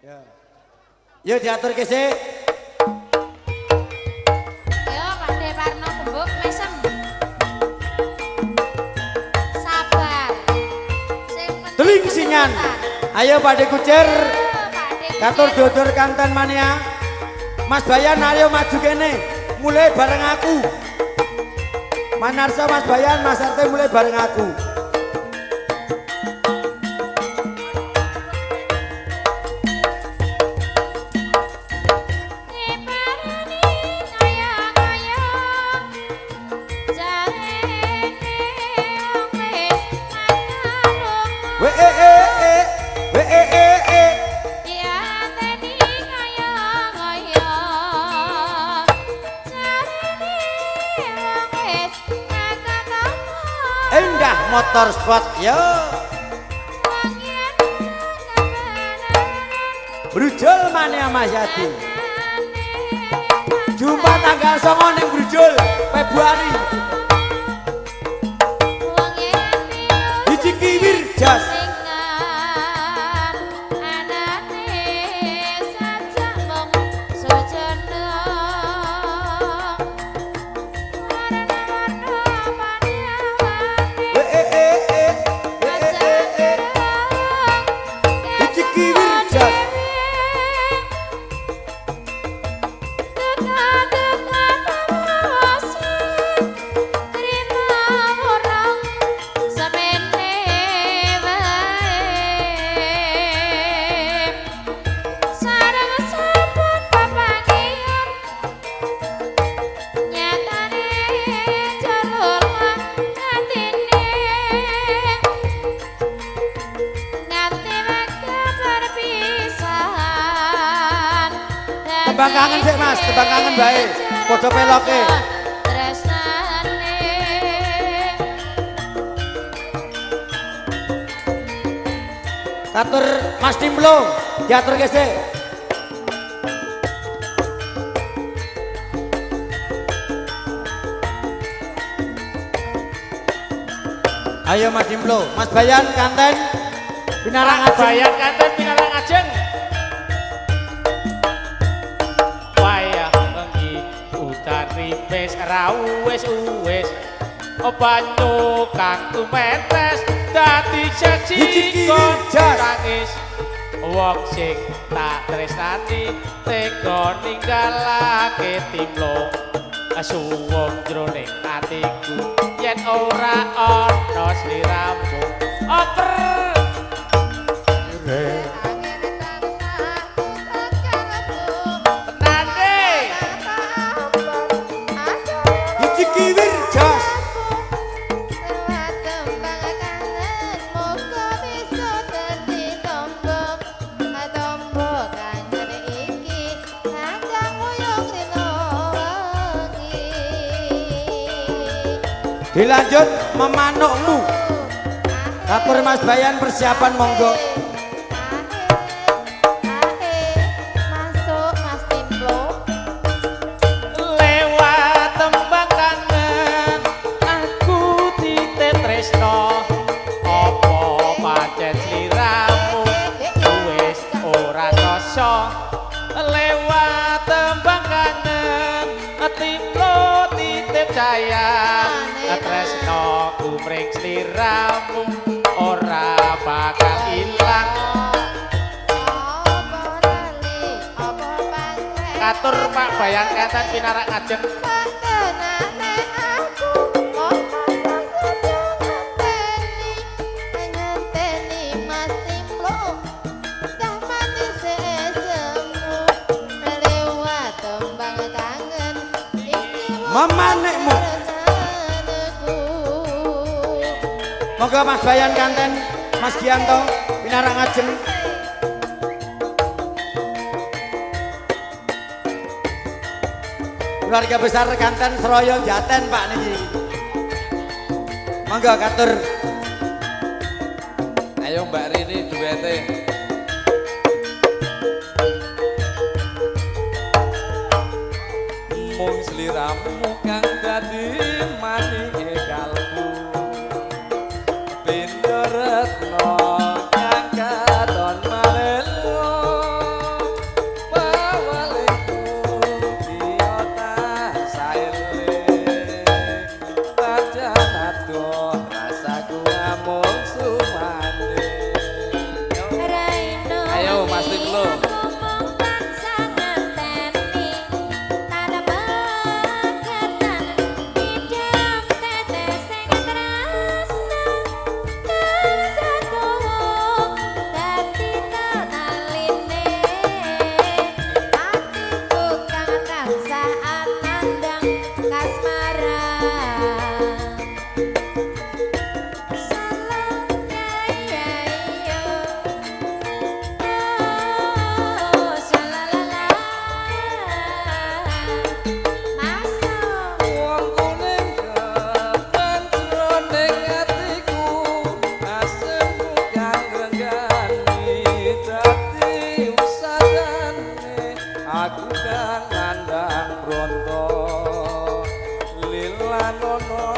Ya. Yo diatur kese. Yo Pak De Parno Gembuk mesem. Sabar. Teling singan. Ayo Pak De Kucir. Katur dodor kanten mania. Mas Bayan ayo maju kene. Mulai bareng aku. Manarsa Mas Bayan, Mas Arte mulai bareng aku. Endah motor sport yo. Brujul mania Mas Yadi. Jumpa tanggal 9 ning Brujul Februari. Iki kiwir jas. Tebang kangen sih Mas, tebang kangen bae. Padha peloke. Katur Mas Timblo, diatur sih. Ayo Mas Timblo, Mas Bayan kanten Pinarang Ajeng. Bayan kanten Pinarang Ajeng. Ripes rawes uwes banyu kang tumetes dadi seksi kon tangis wong sing tak tresnani tega ninggalake Timblo suwung jroning atiku yen ora ana sliramu oper Dilanjut memanukmu. Katur Mas Bayan persiapan monggo. Masuk Mas Timblo. Lewat tembang kangen aku titip tresno apa pancen sliramu wis ora krasa lewat tembang kangen Timblo titip sayang tresno kumring sliramu ora bakal ilang. Katur Pak Bayan kanten Pinarang Ajeng. Memanekmu. Moga Mas Bayan kanten Mas Gianto Pinarang Ajeng. Keluarga besar kanten Seroyo Jaten Pak niki. Monggo katur. Ayo Mbak Rini duete. Mung sliramu kang dadi manike kalbu. Pindha retno kang katon malelo. aku kang ngandang bronto lilanono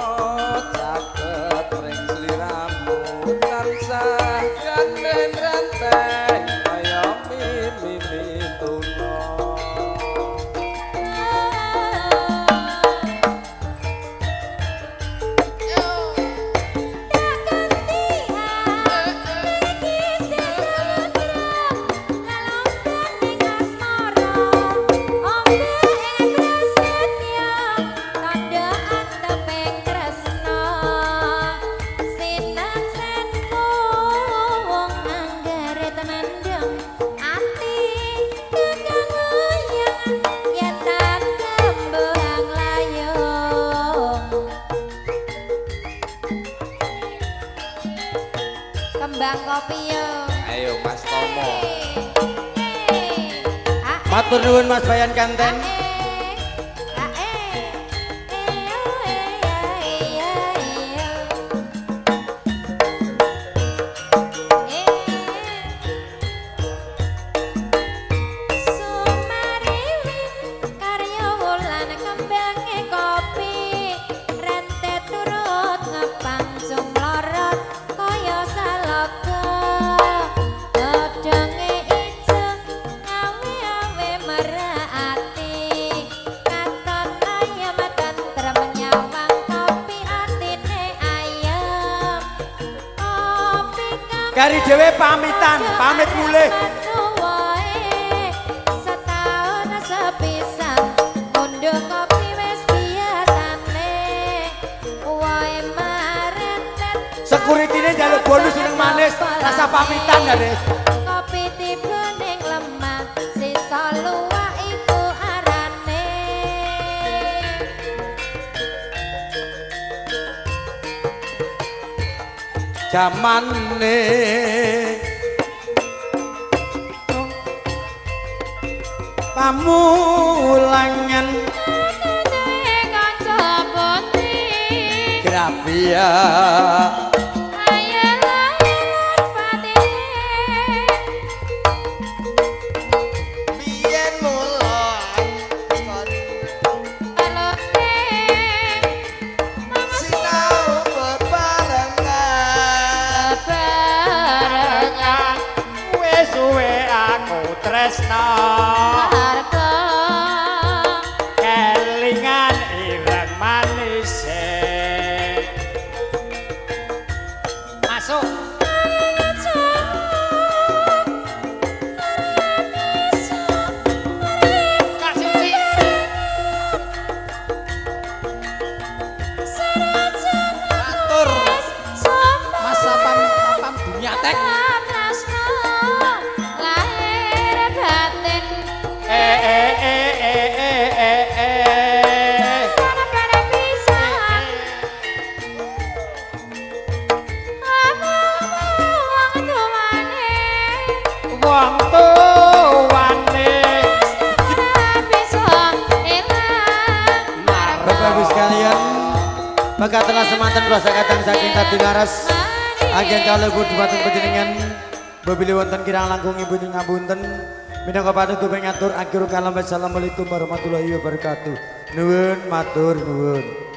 caket ring sliramu tansah gandeng ranteng kaya mimi tuno Kembang kopi yo. ayo Mas Tomo Matur nuwun Mas Bayan Kanten. Kari dhewe pamitan, pamit mulih. Setahun sepisan ngunduh kopi wis biasane. Wae marentet. Securitine njaluk bonus ning manis, rasa pamitan ya, Des. Kopi tiba ning lemah, sisa luwak iku arane. Jamane pamulangan Kanca putri grafia Biyen mulai sinau bebarengan bebarengan wis suwe aku tresno kelingan ireng manis masuk Mas Sapam dunia tek wong tuwane Bapak Ibu sekalian, maka telah semanten kuasa kadang saking tadi laras agen kalau ibu dumateng panjenengan bebili wonten kirang langkung ibu ngapunten minangka panutup ngatur akhir kalam wassalamualaikum warahmatullahi wabarakatuh. Nuwun matur nuwun.